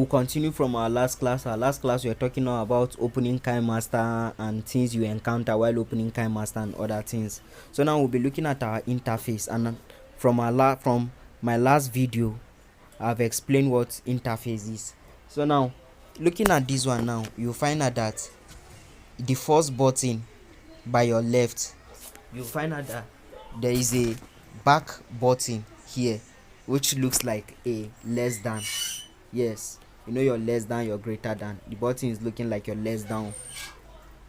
we'll continue from our last class. Our last class we were talking about opening Kinemaster and things you encounter while opening Kinemaster and other things. So now we'll be looking at our interface, and from my last video I've explained what interface is. So now looking at this one, now you'll find out that the first button by your left, you'll find out that there is a back button here which looks like a less than. Yes, you know your less than, your greater than. The button is looking like your less than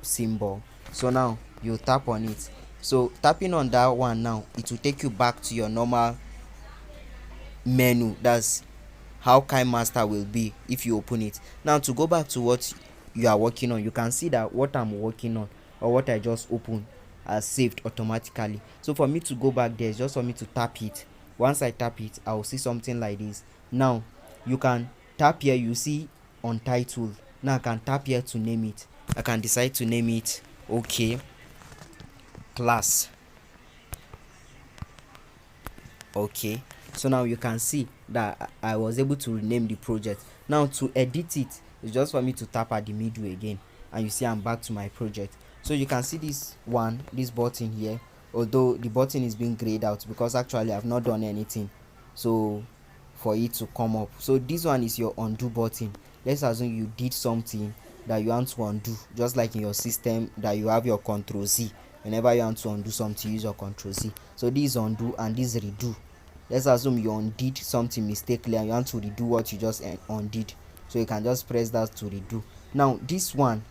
symbol. So now you tap on it. So tapping on that one, now it will take you back to your normal menu. That's how Kinemaster will be if you open it. Now to go back to what you are working on, you can see that what I'm working on or what I just opened are saved automatically. So for me to go back there, it's just for me to tap it. Once I tap it, I will see something like this. Now you can tap here, you see untitled. Now I can tap here to name it. I can decide to name it class. Okay, so now you can see that I was able to rename the project. Now to edit it, it's just for me to tap at the middle again, and you see I'm back to my project. So you can see this button here, although the button is being grayed out because actually I've not done anything so for it to come up. So this one is your undo button. Let's assume you did something that you want to undo, just like in your system that you have your Control Z. Whenever you want to undo something, use your Control Z. So this is undo and this is redo. Let's assume you undid something mistakenly and you want to redo what you just undid, so you can just press that to redo. Now this one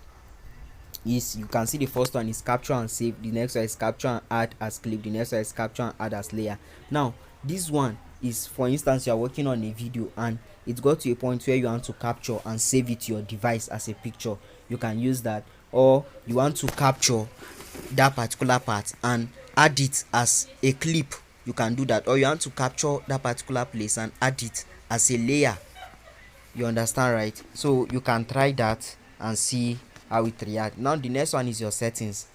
is, you can see the first one is capture and save, the next one is capture and add as clip, the next one is capture and add as layer. Now this one is, for instance, you are working on a video and it got to a point where you want to capture and save it to your device as a picture. You can use that, or you want to capture that particular part and add it as a clip, you can do that, or you want to capture that particular place and add it as a layer. You understand, right? So you can try that and see how it reacts. Now the next one is your settings.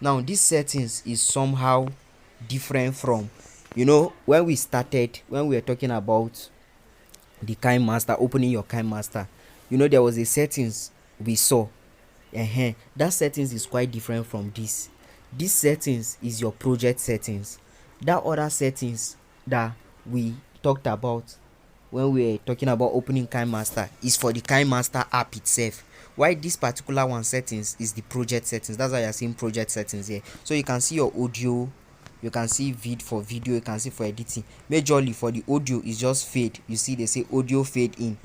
Now this settings is somehow different from, when we were talking about the Kinemaster, opening your Kinemaster, there was a settings we saw. That settings is quite different from this. This settings is your project settings. That other settings that we talked about when we were talking about opening Kinemaster is for the Kinemaster app itself, while this particular one settings is the project settings. That's why you're seeing project settings here. So you can see your audio, you can see for video, you can see for editing. Majorly for the audio is just fade. You see they say audio fade in,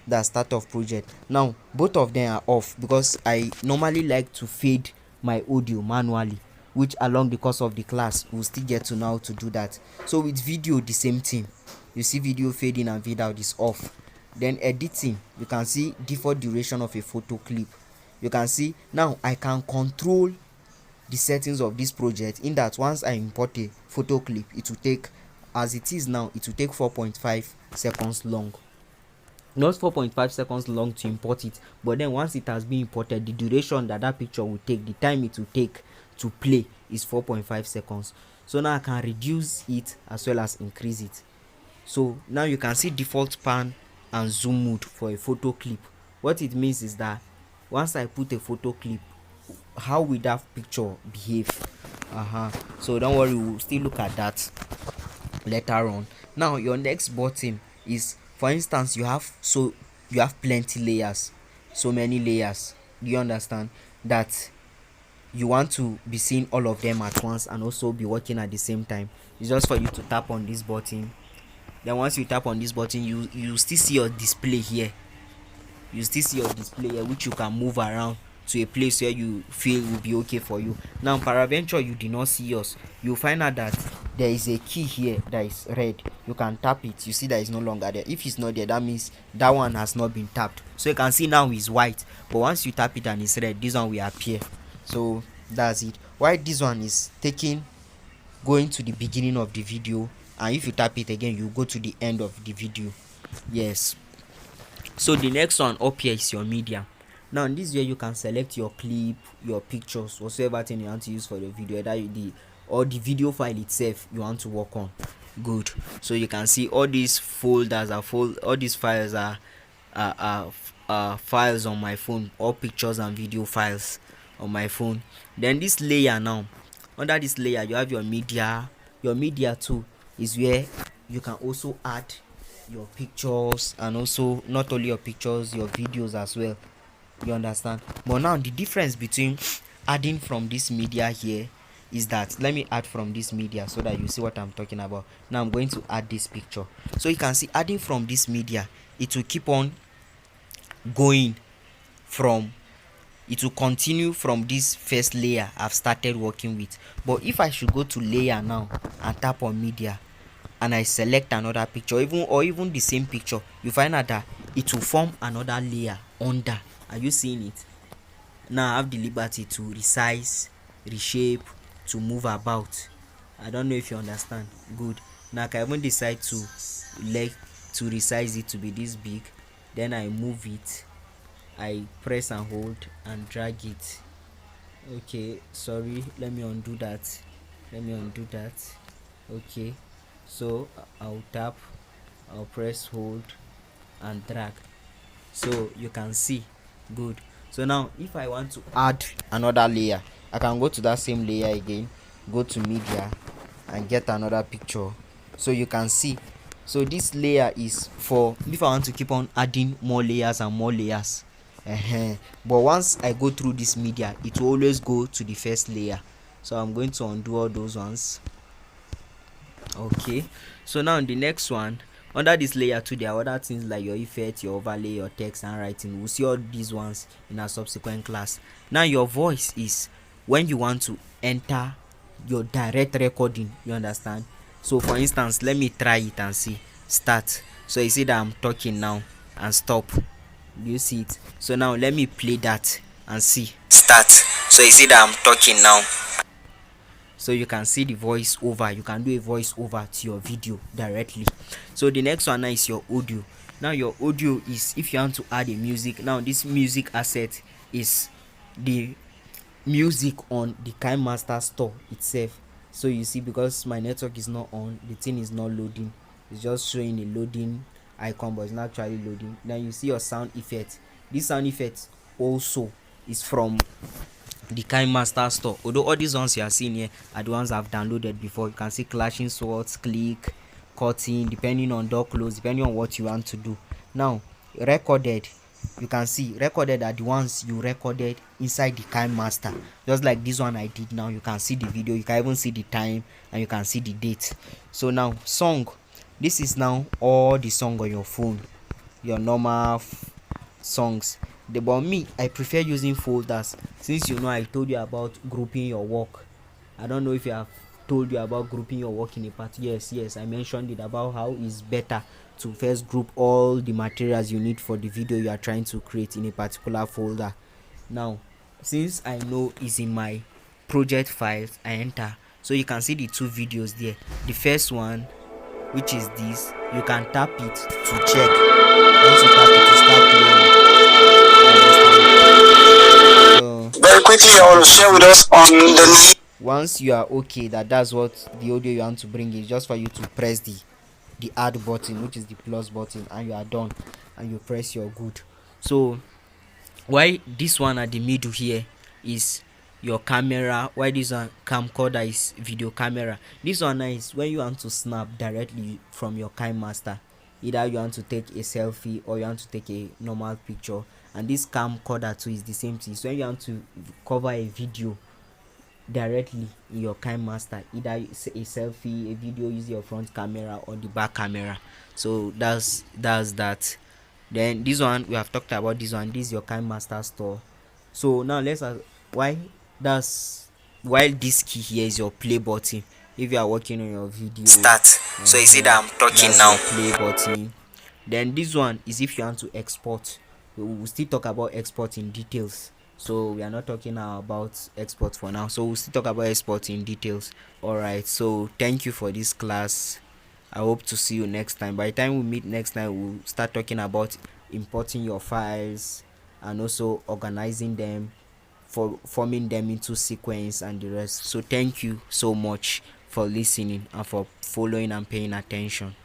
the start of project. Now both of them are off because I normally like to fade my audio manually, which along the course of the class we'll still get to know how to do that. So with video, the same thing. You see video fading and fade out is off. Then editing, you can see default duration of a photo clip. You can see now I can control the settings of this project, in that once I import a photo clip, it will take, as it is now, it will take 4.5 seconds long. Not 4.5 seconds long to import it, but then once it has been imported, the duration that picture will take, the time it will take to play is 4.5 seconds. So now I can reduce it as well as increase it. So now you can see default pan and zoom mode for a photo clip. What it means is that once I put a photo clip, how will that picture behave? So don't worry, we'll still look at that later on. Now your next button is, for instance, you have plenty layers, so many layers. Do you understand that you want to be seeing all of them at once and also be working at the same time? It's just for you to tap on this button. Then once you tap on this button, you still see your display here. You still see your display here, which you can move around to a place where you feel will be okay for you. Now peradventure you did not see yours, you find out that there is a key here that is red. You can tap it, you see that it's no longer there. If it's not there, that means that one has not been tapped. So you can see now it's white, but once you tap it and it's red, this one will appear. So that's it. Why this one is going to the beginning of the video, and if you tap it again, you go to the end of the video. Yes. So the next one up here is your media. Now in this way you can select your clip, your pictures, whatsoever thing you want to use for the video, or the video file itself you want to work on. Good. So you can see all these folders all these files are files on my phone, all pictures and video files on my phone. Then this layer now, under this layer you have your media. Your media too is where you can also add your pictures, and also not only your pictures, your videos as well. You understand? But now the difference between adding from this media here is that, let me add from this media so that you see what I'm talking about. Now I'm going to add this picture. So you can see, adding from this media, it will keep on going from, it will continue from this first layer I've started working with. But if I should go to layer now and tap on media, and I select another picture, even the same picture, you find out that it will form another layer under. Are you seeing it? Now I have the liberty to resize, reshape, to move about. I don't know if you understand. Good. Now I can even decide to resize it to be this big. Then I move it, I press and hold and drag it. Okay, sorry, let me undo that. Okay, so I'll tap, I'll press hold and drag, so you can see. Good. So now if I want to add another layer, I can go to that same layer again, go to media and get another picture, so you can see. So this layer is for if I want to keep on adding more layers and more layers. But once I go through this media, it will always go to the first layer. So I'm going to undo all those ones. Okay, so now the next one, under this layer too, there are other things like your effect, your overlay, your text and writing. We'll see all these ones in a subsequent class. Now your voice is when you want to enter your direct recording. You understand? So for instance, let me try it and see. Start. So you see that I'm talking now and stop. Do you see it? So now let me play that and see. Start. So you see that I'm talking now. So you can see the voice over. You can do a voice over to your video directly. So the next one now is your audio. Now your audio is if you want to add a music. Now this music asset is the music on the Kinemaster store itself. So you see, because my network is not on, the thing is not loading. It's just showing a loading icon, but it's not actually loading. Then you see your sound effect. This sound effect also is from the Kinemaster store. Although all these ones you are seeing here are the ones I've downloaded before. You can see clashing swords, click, cutting, depending on door close, depending on what you want to do. Now recorded, you can see recorded are the ones you recorded inside the Kinemaster, just like this one I did. Now you can see the video, you can even see the time, and you can see the date. So now song, this is now all the song on your phone, your normal songs. But me, I prefer using folders, since you know I told you about grouping your work. I don't know if I have told you about grouping your work in a part. Yes, I mentioned it about how it's better to first group all the materials you need for the video you are trying to create in a particular folder. Now since I know it's in my project files, I enter. So you can see the two videos there. The first one, which is this, you can tap it to check. Once you tap it to start playing. So very quickly, I will share with us on the once you are okay that's what the audio you want to bring is, just for you to press the add button, which is the plus button, and you are done, and you press your good. So why this one at the middle here is your camera, why this one camcorder is video camera. This one is when you want to snap directly from your Kinemaster. Either you want to take a selfie or you want to take a normal picture, and this camcorder too is the same thing. So when you want to cover a video directly in your Kinemaster, either a selfie, a video, use your front camera or the back camera. So that's that. Then this one we have talked about. This one, this is your Kinemaster store. So now let's why this key here is your play button. If you are working on your video, start. So you see that I'm talking now, play button. Then this one is if you want to export. We will still talk about export in details, so we are not talking now about export for now. So we'll still talk about export in details. All right, so thank you for this class. I hope to see you next time. By the time we meet next time, we'll start talking about importing your files and also organizing them, for forming them into sequence and the rest. So thank you so much for listening and for following and paying attention.